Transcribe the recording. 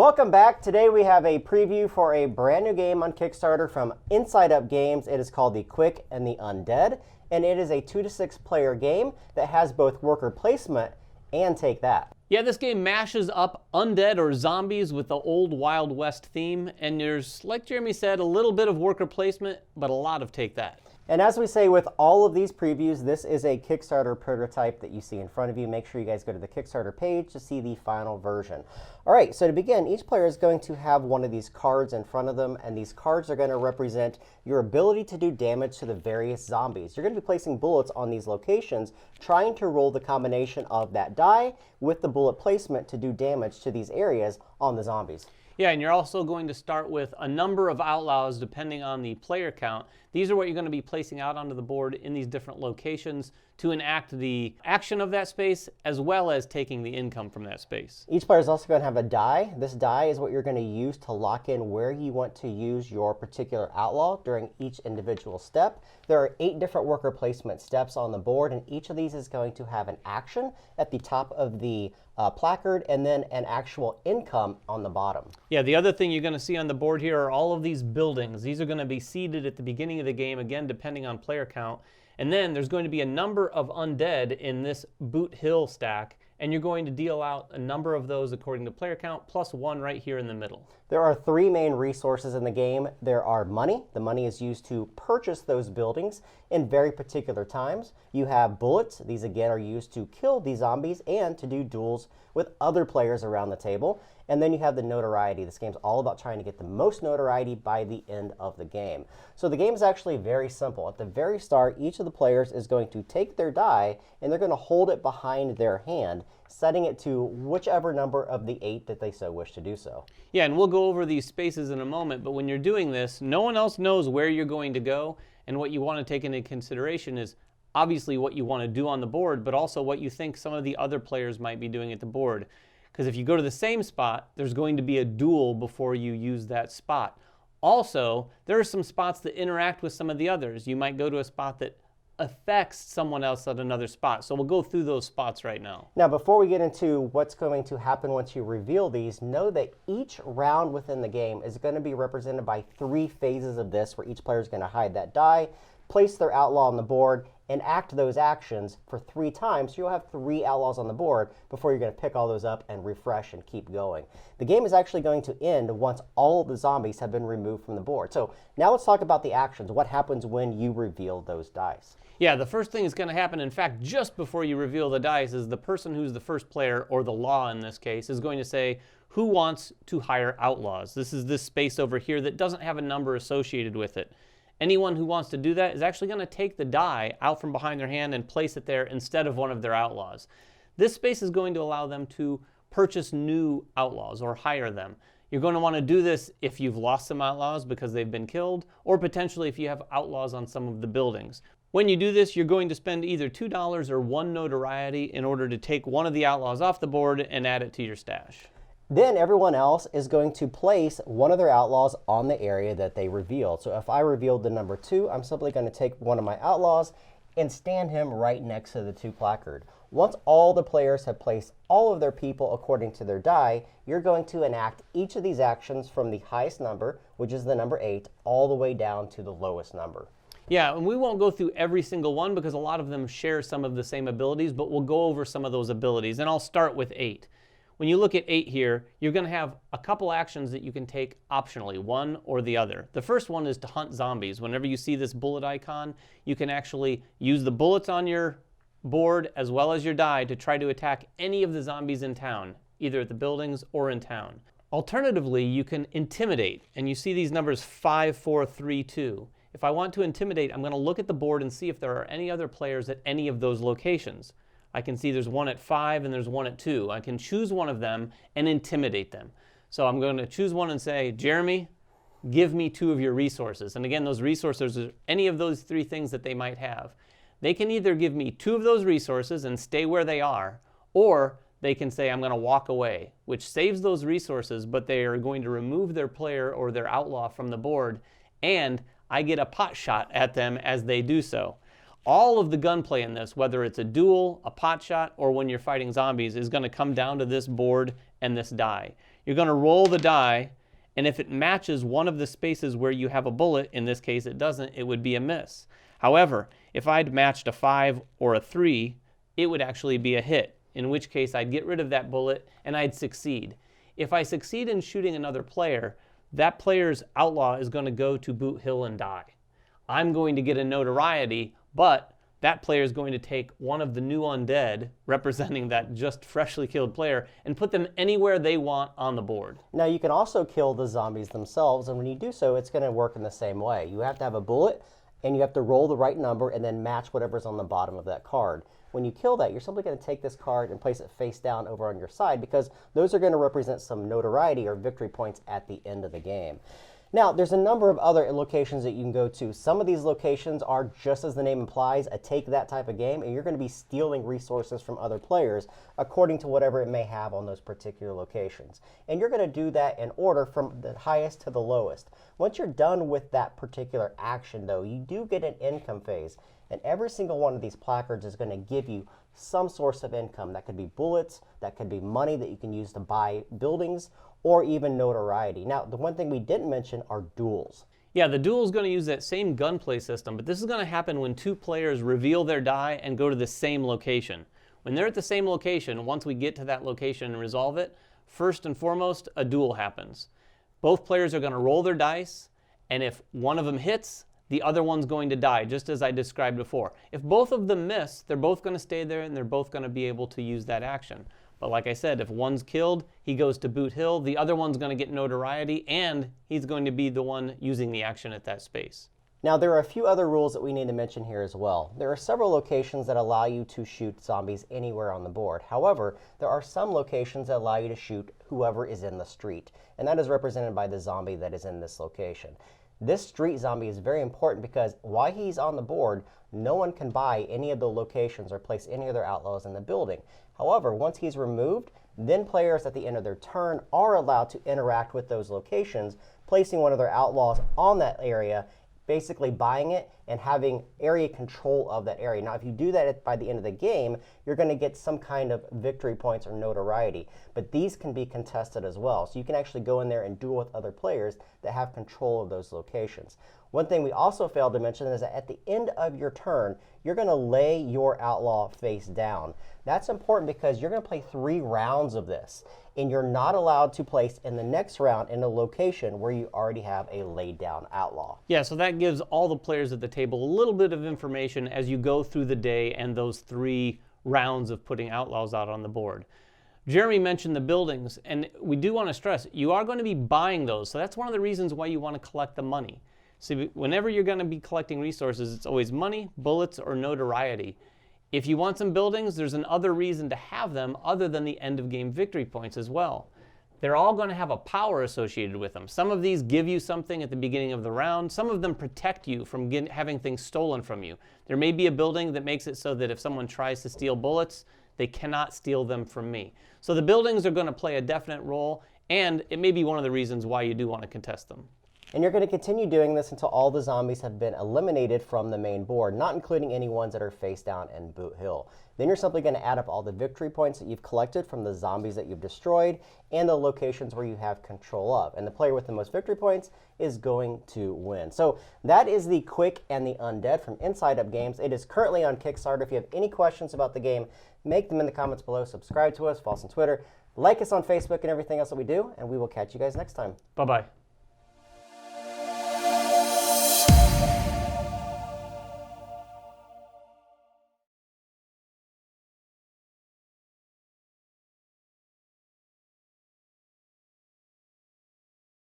Welcome back. Today we have a preview for a brand new game on Kickstarter from Inside Up Games. It is called The Quick and the Undead, and it is a 2 to 6 player game that has both worker placement and take that. Yeah, this game mashes up undead or zombies with the old Wild West theme, and there's, like Jeremy said, a little bit of worker placement, but a lot of take that. And as we say with all of these previews, this is a Kickstarter prototype that you see in front of you. Make sure you guys go to the Kickstarter page to see the final version. All right, so to begin, each player is going to have one of these cards in front of them, and these cards are going to represent your ability to do damage to the various zombies. You're going to be placing bullets on these locations, trying to roll the combination of that die with the bullet placement to do damage to these areas on the zombies. Yeah, and you're also going to start with a number of outlaws depending on the player count. These are what you're going to be placing out onto the board in these different locations to enact the action of that space as well as taking the income from that space. Each player is also going to have a die. This die is what you're going to use to lock in where you want to use your particular outlaw during each individual step. There are 8 different worker placement steps on the board, and each of these is going to have an action at the top of the placard and then an actual income on the bottom. Yeah, the other thing you're going to see on the board here are all of these buildings. These are going to be seeded at the beginning of the game, again, depending on player count. And then there's going to be a number of undead in this Boot Hill stack, and you're going to deal out a number of those according to player count, plus 1 right here in the middle. There are 3 main resources in the game. There are money. The money is used to purchase those buildings in very particular times. You have bullets. These again are used to kill these zombies and to do duels with other players around the table. And then you have the notoriety. This game's all about trying to get the most notoriety by the end of the game. So the game is actually very simple. At the very start, each of the players is going to take their die and they're going to hold it behind their hand, setting it to whichever number of the 8 that they so wish to do so. Yeah, and we'll go over these spaces in a moment, but when you're doing this, no one else knows where you're going to go, and what you want to take into consideration is obviously what you want to do on the board, but also what you think some of the other players might be doing at the board. Because if you go to the same spot, there's going to be a duel before you use that spot. Also, there are some spots that interact with some of the others. You might go to a spot that affects someone else at another spot. So we'll go through those spots right now. Now, before we get into what's going to happen once you reveal these, know that each round within the game is going to be represented by 3 phases of this, where each player is going to hide that die, place their outlaw on the board, and act those actions for 3 times. So you'll have 3 outlaws on the board before you're going to pick all those up and refresh and keep going. The game is actually going to end once all of the zombies have been removed from the board. So now let's talk about the actions. What happens when you reveal those dice? Yeah, the first thing that's going to happen, in fact, just before you reveal the dice, is the person who's the first player, or the law in this case, is going to say, who wants to hire outlaws? This is this space over here that doesn't have a number associated with it. Anyone who wants to do that is actually going to take the die out from behind their hand and place it there instead of one of their outlaws. This space is going to allow them to purchase new outlaws or hire them. You're going to want to do this if you've lost some outlaws because they've been killed, or potentially if you have outlaws on some of the buildings. When you do this, you're going to spend either $2 or 1 notoriety in order to take one of the outlaws off the board and add it to your stash. Then everyone else is going to place one of their outlaws on the area that they revealed. So if I revealed the number 2, I'm simply going to take one of my outlaws and stand him right next to the 2 placard. Once all the players have placed all of their people according to their die, you're going to enact each of these actions from the highest number, which is the number 8, all the way down to the lowest number. Yeah, and we won't go through every single one because a lot of them share some of the same abilities, but we'll go over some of those abilities, and I'll start with 8. When you look at 8 here, you're going to have a couple actions that you can take optionally, one or the other. The first one is to hunt zombies. Whenever you see this bullet icon, you can actually use the bullets on your board as well as your die to try to attack any of the zombies in town, either at the buildings or in town. Alternatively, you can intimidate, and you see these numbers 5, 4, 3, 2. If I want to intimidate, I'm going to look at the board and see if there are any other players at any of those locations. I can see there's one at 5 and there's one at 2. I can choose one of them and intimidate them. So I'm going to choose one and say, Jeremy, give me 2 of your resources. And again, those resources are any of those 3 things that they might have. They can either give me 2 of those resources and stay where they are, or they can say, I'm going to walk away, which saves those resources, but they are going to remove their player or their outlaw from the board, and I get a pot shot at them as they do so. All of the gunplay in this, whether it's a duel, a pot shot, or when you're fighting zombies, is going to come down to this board and this die. You're going to roll the die, and if it matches one of the spaces where you have a bullet, in this case it doesn't, it would be a miss. However, if I'd matched a 5 or a 3, it would actually be a hit, in which case I'd get rid of that bullet and I'd succeed. If I succeed in shooting another player, that player's outlaw is going to go to Boot Hill and die. I'm going to get a notoriety, but that player is going to take one of the new undead, representing that just freshly killed player, and put them anywhere they want on the board. Now you can also kill the zombies themselves, and when you do so, it's going to work in the same way. You have to have a bullet, and you have to roll the right number and then match whatever's on the bottom of that card. When you kill that, you're simply going to take this card and place it face down over on your side, because those are going to represent some notoriety or victory points at the end of the game. Now, there's a number of other locations that you can go to. Some of these locations are, just as the name implies, a take that type of game, and you're going to be stealing resources from other players according to whatever it may have on those particular locations. And you're going to do that in order from the highest to the lowest. Once you're done with that particular action, though, you do get an income phase. And every single one of these placards is going to give you some source of income. That could be bullets, that could be money that you can use to buy buildings, or even notoriety. Now, the one thing we didn't mention are duels. Yeah, the duel is going to use that same gunplay system, but this is going to happen when 2 players reveal their die and go to the same location. When they're at the same location, once we get to that location and resolve it, first and foremost, a duel happens. Both players are going to roll their dice, and if one of them hits, the other one's going to die, just as I described before. If both of them miss, they're both going to stay there and they're both going to be able to use that action. But like I said, if one's killed, he goes to Boot Hill, the other one's going to get notoriety, and he's going to be the one using the action at that space. Now, there are a few other rules that we need to mention here as well. There are several locations that allow you to shoot zombies anywhere on the board. However, there are some locations that allow you to shoot whoever is in the street, and that is represented by the zombie that is in this location. This street zombie is very important because while he's on the board, no one can buy any of the locations or place any of their outlaws in the building. However, once he's removed, then players at the end of their turn are allowed to interact with those locations, placing one of their outlaws on that area, basically buying it and having area control of that area. Now, if you do that by the end of the game, you're going to get some kind of victory points or notoriety, but these can be contested as well. So you can actually go in there and duel with other players that have control of those locations. One thing we also failed to mention is that at the end of your turn, you're going to lay your outlaw face down. That's important because you're going to play 3 rounds of this, and you're not allowed to place in the next round in a location where you already have a laid down outlaw. Yeah, so that gives all the players at the table a little bit of information as you go through the day and those 3 rounds of putting outlaws out on the board. Jeremy mentioned the buildings, and we do want to stress, you are going to be buying those, so that's one of the reasons why you want to collect the money. So whenever you're going to be collecting resources, it's always money, bullets, or notoriety. If you want some buildings, there's another reason to have them other than the end of game victory points as well. They're all going to have a power associated with them. Some of these give you something at the beginning of the round. Some of them protect you from having things stolen from you. There may be a building that makes it so that if someone tries to steal bullets, they cannot steal them from me. So the buildings are going to play a definite role, and it may be one of the reasons why you do want to contest them. And you're going to continue doing this until all the zombies have been eliminated from the main board, not including any ones that are face down in Boot Hill. Then you're simply going to add up all the victory points that you've collected from the zombies that you've destroyed and the locations where you have control of. And the player with the most victory points is going to win. So that is the Quick and the Undead from Inside Up Games. It is currently on Kickstarter. If you have any questions about the game, make them in the comments below. Subscribe to us, follow us on Twitter, like us on Facebook and everything else that we do, and we will catch you guys next time. Bye-bye.